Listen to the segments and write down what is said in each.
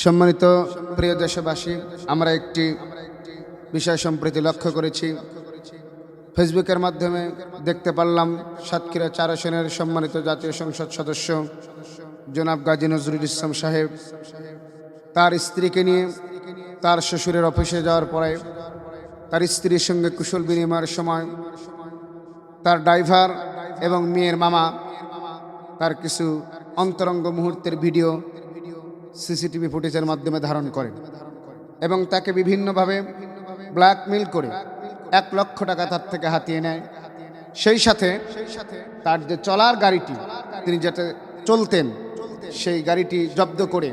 সম্মানিত প্রিয় দেশবাসী, আমরা একটি বিষয় সম্প্রতি লক্ষ্য করেছি। ফেসবুকের মাধ্যমে দেখতে পারলাম সাতক্ষীরা 4 আসনের সম্মানিত জাতীয় সংসদ সদস্য জনাব গাজী নজরুল ইসলাম সাহেব তার স্ত্রীকে নিয়ে তার শ্বশুরের অফিসে যাওয়ার পরে তার স্ত্রীর সঙ্গে কুশল বিনিময়ের সময় তার ড্রাইভার এবং মেয়ের মামা তার কিছু অন্তরঙ্গ মুহূর্তের ভিডিও সিসিটিভি ফুটেজের মাধ্যমে ধারণ করেন এবং তাকে বিভিন্নভাবে ব্ল্যাকমেইল করে 1 লক্ষ টাকা তার থেকে হাতিয়ে নেয়। সেই সাথে তার যে চলার গাড়িটি তিনি যাতে চলতেন সেই গাড়িটি জব্দ করে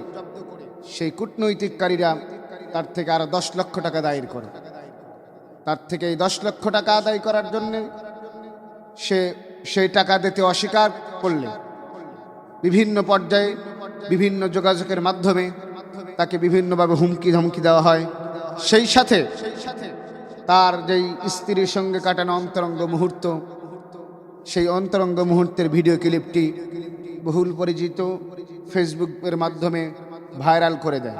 সেই কূটনৈতিককারীরা তার থেকে আরো 10 লক্ষ টাকা দায়ের করে। তার থেকে এই 10 লক্ষ টাকা আদায় করার জন্য সে সেই টাকা দিতে অস্বীকার করলে বিভিন্ন পর্যায়ে বিভিন্ন যোগাযোগের মাধ্যমে তাকে বিভিন্নভাবে হুমকি ধমকি দেওয়া হয়। সেই সাথে তার যেই স্ত্রীর সঙ্গে কাটানো অন্তরঙ্গ মুহূর্ত, সেই অন্তরঙ্গ মুহূর্তের ভিডিও ক্লিপটি বহুল পরিচিত ফেসবুকের মাধ্যমে ভাইরাল করে দেয়।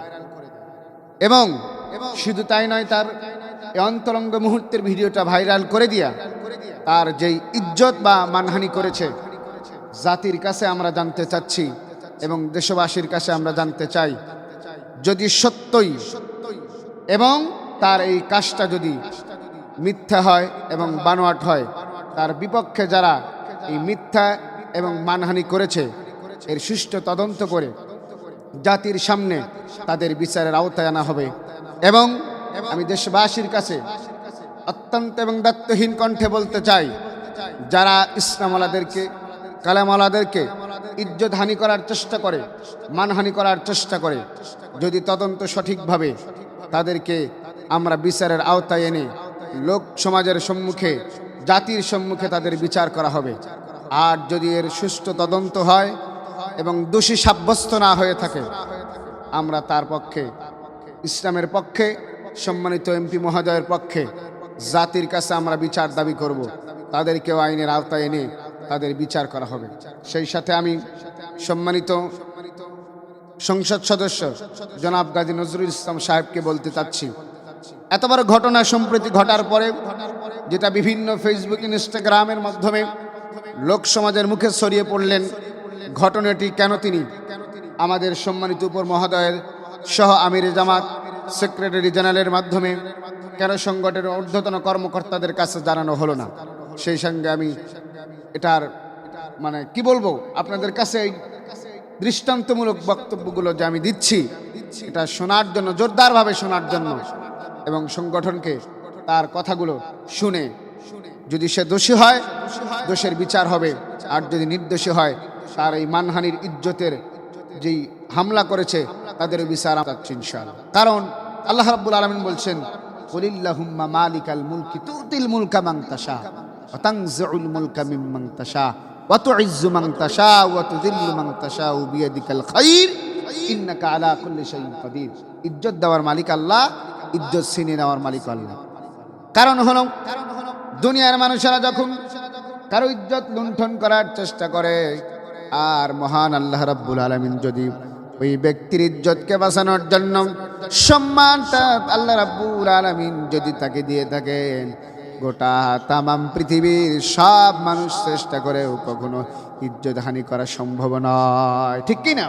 এবং শুধু তাই নয়, তার এই অন্তরঙ্গ মুহূর্তের ভিডিওটা ভাইরাল করে দিয়া তার যেই ইজ্জত বা মানহানি করেছে জাতির কাছে আমরা জানতে চাচ্ছি এবং দেশবাসীর কাছে আমরা জানতে চাই, যদি সত্যই এবং তার এই কাজটা যদি মিথ্যা হয় এবং বানোয়াট হয়, তার বিপক্ষে যারা এই মিথ্যা এবং মানহানি করেছে এর সুষ্ঠু তদন্ত করে জাতির সামনে তাদের বিচারের আওতায় আনা হবে। এবং আমি দেশবাসীর কাছে অত্যন্ত এবং দায়িত্বহীন কণ্ঠে বলতে চাই, যারা ইসলামওয়ালাদেরকে কালামওয়ালাদেরকে ইজ্জত হানি করার চেষ্টা করে, মানহানি করার চেষ্টা করে, যদি তদন্ত সঠিকভাবে তাদেরকে আমরা বিচারের আওতায় এনে লোক সমাজের সম্মুখে জাতির সম্মুখে তাদের বিচার করা হবে। আর যদি এর সুষ্ঠু তদন্ত হয় এবং দোষী সাব্যস্ত না হয়ে থাকে, আমরা তার পক্ষে, ইসলামের পক্ষে, সম্মানিত এমপি মহোদয়ের পক্ষে জাতির কাছে আমরা বিচার দাবি করব। তাদেরকেও আইনের আওতায় এনে তাদের বিচার করা হবে। সেই সাথে আমি সম্মানিত সংসদ সদস্য জনাব গাজী নজরুল ইসলাম সাহেবকে বলতে চাচ্ছি, এত বড় ঘটনা সম্প্রতি ঘটার পরে যেটা বিভিন্ন ফেসবুক ইনস্টাগ্রামের মাধ্যমে লোক সমাজের মুখে ছড়িয়ে পড়লেন, ঘটনাটি কেন তিনি আমাদের সম্মানিত উপর মহোদয়ের সহ আমিরে জামাত সেক্রেটারি জেনারেলের মাধ্যমে কেন সংগঠনের ঊর্ধ্বতন কর্মকর্তাদের কাছে জানানো হলো না, সেই সঙ্গে আমি এটার মানে কি বলবো আপনাদের কাছে এই দৃষ্টান্তমূলক বক্তব্যগুলো যে আমি দিচ্ছি এটা শোনার জন্য, জোরদারভাবে শোনার জন্য, এবং সংগঠনকে তার কথাগুলো শুনে যদি সে দোষী হয় দোষের বিচার হবে, আর যদি নির্দোষী হয় তার এই মানহানির ইজ্জতের যেই হামলা করেছে তাদের বিচার ইনশাআল্লাহ। কারণ আল্লাহ রাব্বুল আলামিন বলছেন, কুলিল্লাহুম্মা মালিকাল মুলকি তুতিল মুলকা মান তাশা ওয়া তানজিউল মুলকা মিম্মান তাশা ওয়া তুইজ্জু মান তাশা ওয়া তুযিল্লু মান তাশা বিয়াদিকাল খায়র ইন্নাকা আলা কুল্লি শাইইন কাদির। ইজ্জত দেওয়ার মালিক আল্লাহ, ইজ্জত ছিনিয়ে নেওয়ার মালিক আল্লাহ। কারণ হলো দুনিয়ার মানুষেরা যখন কারো ইজ্জত লুণ্ঠন করার চেষ্টা করে, আর মহান আল্লাহ রাব্বুল আলামিন যদি ওই ব্যক্তির ইজ্জতকে বাঁচানোর জন্য সম্মানটা আল্লাহ রাব্বুল আলামিন যদি তাকে দিয়ে থাকেন, গোটা তামাম পৃথিবীর সব মানুষ চেষ্টা করেও কখনো ইজ্জত হানি করা সম্ভব নয়, ঠিক কি না?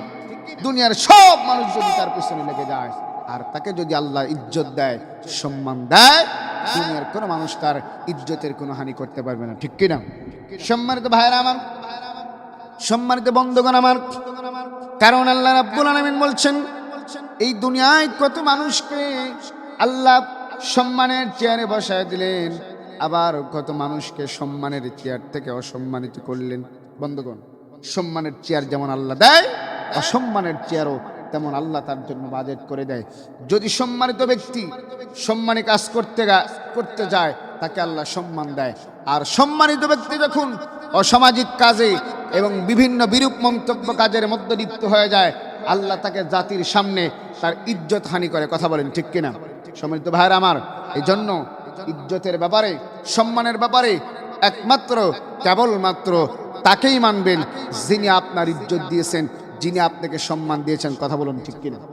দুনিয়ার সব মানুষ যদি তার পিছনে লেগে যায় আর তাকে যদি আল্লাহ ইজ্জত দেয়, সম্মান দেয়, দুনিয়ার কোনো মানুষ তার ইজ্জতের কোনো হানি করতে পারবে না, ঠিক কি না? সম্মানিত ভাইরা আমার, সম্মানিত বন্ধুগণ আমার, কারণ আল্লাহ রাব্বুল আলামিন বলছেন, এই দুনিয়ায় কত মানুষকে আল্লাহ সম্মানের চেয়ারে বসায় দিলেন, আবার কত মানুষকে সম্মানের চেয়ার থেকে অসম্মানিত করলেন। বন্ধুগণ, সম্মানের চেয়ার যেমন আল্লাহ দেয়, অসম্মানের চেয়ারও তেমন আল্লাহ তার জন্য বাজেট করে দেয়। যদি সম্মানিত ব্যক্তি সম্মানী কাজ করতে যায় তাকে আল্লাহ সম্মান দেয়, আর সম্মানিত ব্যক্তি যখন অসামাজিক কাজে এবং বিভিন্ন বিরূপ মন্তব্য কাজের মধ্যে লিপ্ত হয়ে যায়, আল্লাহ তাকে জাতির সামনে তার ইজ্জত হানি করে। কথা বলেন ঠিক কিনা? সম্মানিত ভাইরা আমার, এই জন্য ইজ্জতের ব্যাপারে, সম্মানের ব্যাপারে একমাত্র কেবলমাত্র তাকেই মানবেন যিনি আপনার ইজ্জত দিয়েছেন, যিনি আপনাকে সম্মান দিয়েছেন। কথা বলুন ঠিক কিনা?